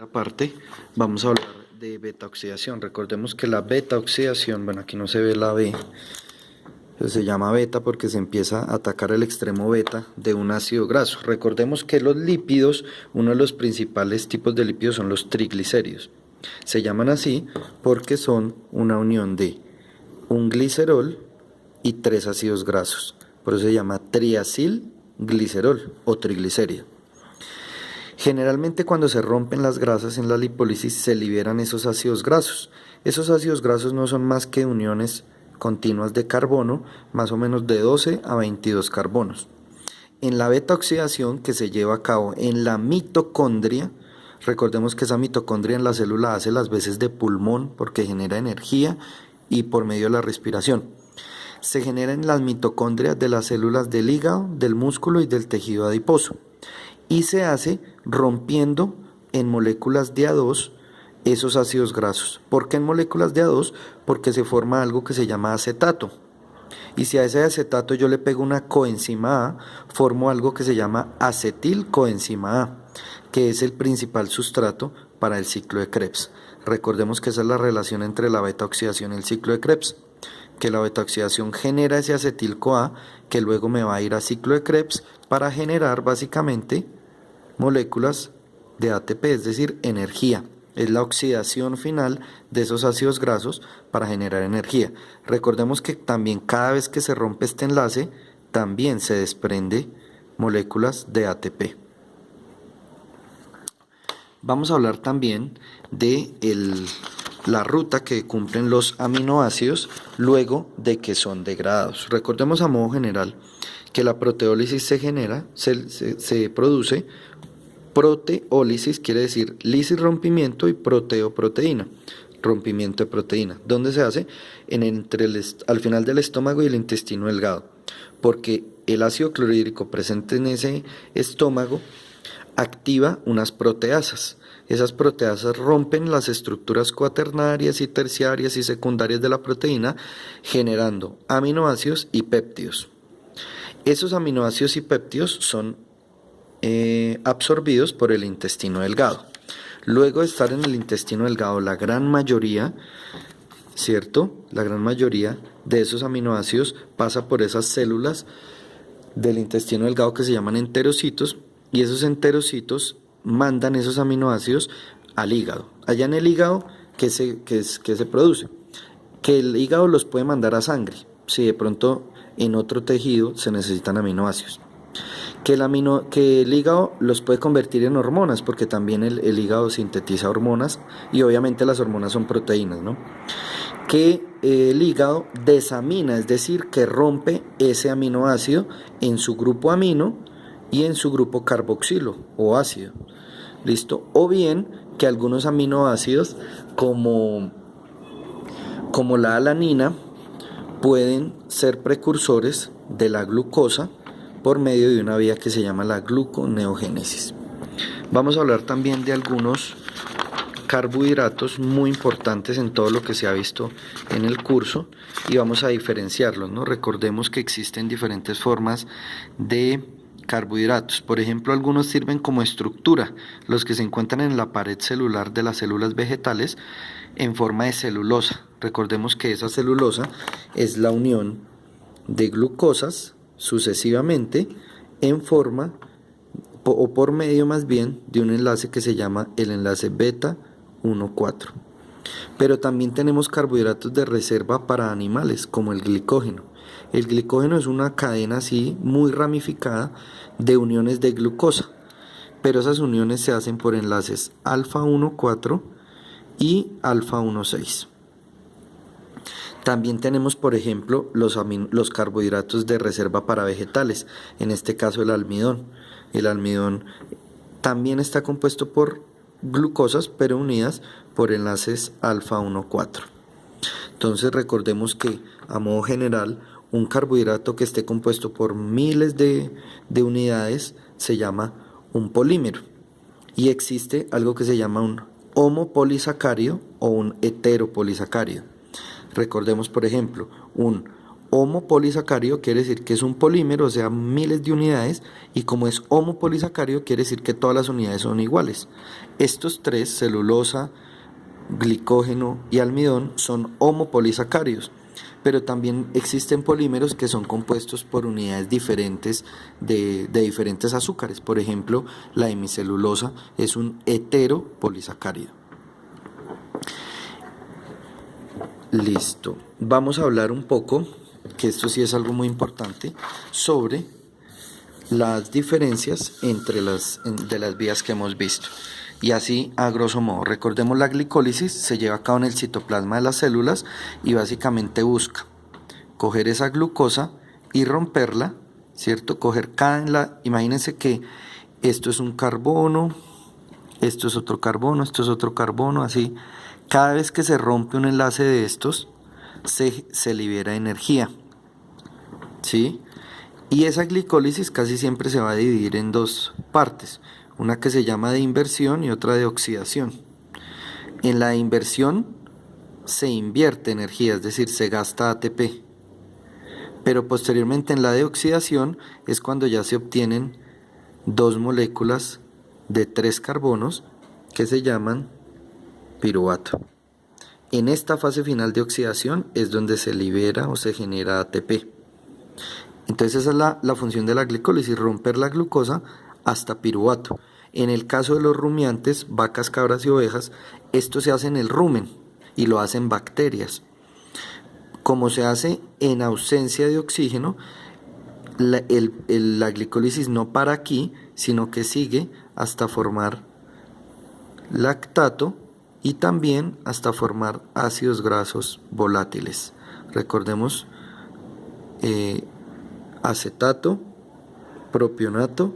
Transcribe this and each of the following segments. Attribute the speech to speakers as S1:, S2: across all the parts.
S1: primera parte vamos a hablar de beta oxidación. Recordemos que la beta oxidación, bueno, aquí no se ve la B, pero se llama beta porque se empieza a atacar el extremo beta de un ácido graso. Recordemos que los lípidos, uno de los principales tipos de lípidos son los triglicéridos. Se llaman así porque son una unión de un glicerol y tres ácidos grasos. Por eso se llama triacilglicerol o triglicérido. Generalmente cuando se rompen las grasas en la lipólisis se liberan esos ácidos grasos. Esos ácidos grasos no son más que uniones continuas de carbono, más o menos de 12 a 22 carbonos. En la beta oxidación que se lleva a cabo en la mitocondria, recordemos que esa mitocondria en la célula hace las veces de pulmón porque genera energía y por medio de la respiración. Se genera en las mitocondrias de las células del hígado, del músculo y del tejido adiposo. Y se hace rompiendo en moléculas de A2 esos ácidos grasos. ¿Por qué en moléculas de A2? Porque se forma algo que se llama acetato. Y si a ese acetato yo le pego una coenzima A, formo algo que se llama acetilcoenzima A, que es el principal sustrato para el ciclo de Krebs. Recordemos que esa es la relación entre la beta oxidación y el ciclo de Krebs, que la beta oxidación genera ese acetil-CoA que luego me va a ir a ciclo de Krebs para generar básicamente moléculas de ATP, es decir, energía. Es la oxidación final de esos ácidos grasos para generar energía. Recordemos que también cada vez que se rompe este enlace, también se desprende moléculas de ATP. Vamos a hablar también de la ruta que cumplen los aminoácidos luego de que son degradados. Recordemos a modo general que la proteólisis se produce. Proteólisis quiere decir lisis, rompimiento, y proteoproteína, rompimiento de proteína. ¿Dónde se hace? Al final del estómago y el intestino delgado, porque el ácido clorhídrico presente en ese estómago activa unas proteasas. Esas proteasas rompen las estructuras cuaternarias y terciarias y secundarias de la proteína, generando aminoácidos y péptidos. Esos aminoácidos y péptidos son absorbidos por el intestino delgado. Luego de estar en el intestino delgado, la gran mayoría, ¿cierto? La gran mayoría de esos aminoácidos pasa por esas células del intestino delgado que se llaman enterocitos, y esos enterocitos mandan esos aminoácidos al hígado. Allá en el hígado, ¿qué se produce? Que el hígado los puede mandar a sangre, si de pronto en otro tejido se necesitan aminoácidos. Que el hígado los puede convertir en hormonas, porque también el hígado sintetiza hormonas, y obviamente las hormonas son proteínas, ¿no? Que el hígado desamina, es decir, que rompe ese aminoácido en su grupo amino y en su grupo carboxilo o ácido. ¿Listo? O bien que algunos aminoácidos como la alanina pueden ser precursores de la glucosa por medio de una vía que se llama la gluconeogénesis. Vamos a hablar también de algunos carbohidratos muy importantes en todo lo que se ha visto en el curso y vamos a diferenciarlos, ¿no? Recordemos que existen diferentes formas de carbohidratos. Por ejemplo, algunos sirven como estructura, los que se encuentran en la pared celular de las células vegetales en forma de celulosa. Recordemos que esa celulosa es la unión de glucosas sucesivamente en forma o por medio más bien de un enlace que se llama el enlace beta 1,4. Pero también tenemos carbohidratos de reserva para animales como el glicógeno. El glicógeno es una cadena así muy ramificada de uniones de glucosa, pero esas uniones se hacen por enlaces alfa 1,4 y alfa 1,6. También tenemos, por ejemplo, los carbohidratos de reserva para vegetales, en este caso el almidón. El almidón también está compuesto por glucosas, pero unidas por enlaces alfa 1,4. Entonces recordemos que, a modo general, un carbohidrato que esté compuesto por miles de unidades se llama un polímero. Y existe algo que se llama un homopolisacárido o un heteropolisacárido. Recordemos, por ejemplo, un homopolisacárido quiere decir que es un polímero, o sea, miles de unidades, y como es homopolisacárido quiere decir que todas las unidades son iguales. Estos tres, celulosa, glicógeno y almidón, son homopolisacáridos, pero también existen polímeros que son compuestos por unidades diferentes de diferentes azúcares. Por ejemplo, la hemicelulosa es un heteropolisacárido. Listo. Vamos a hablar un poco, que esto sí es algo muy importante, sobre las diferencias entre de las vías que hemos visto. Y así, a grosso modo, recordemos, la glicólisis se lleva a cabo en el citoplasma de las células y básicamente busca coger esa glucosa y romperla, ¿cierto? Imagínense que esto es un carbono, esto es otro carbono, esto es otro carbono, así. Cada vez que se rompe un enlace de estos, se libera energía, ¿sí? Y esa glicólisis casi siempre se va a dividir en dos partes, una que se llama de inversión y otra de oxidación. En la de inversión se invierte energía, es decir, se gasta ATP. Pero posteriormente en la de oxidación es cuando ya se obtienen dos moléculas de 3 carbonos que se llaman piruvato. En esta fase final de oxidación es donde se libera o se genera ATP. Entonces esa es la función de la glicólisis, romper la glucosa hasta piruvato. En el caso de los rumiantes, vacas, cabras y ovejas, esto se hace en el rumen y lo hacen bacterias. Como se hace en ausencia de oxígeno, la glicólisis no para aquí, sino que sigue hasta formar lactato y también hasta formar ácidos grasos volátiles. Recordemos, acetato, propionato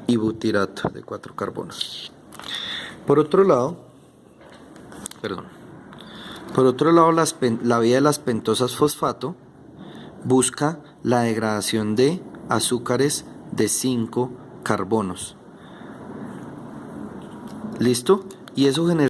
S1: y butirato de 4 carbonos. Por otro lado, la vía de las pentosas fosfato busca la degradación de azúcares de 5 carbonos. ¿Listo? Y eso genera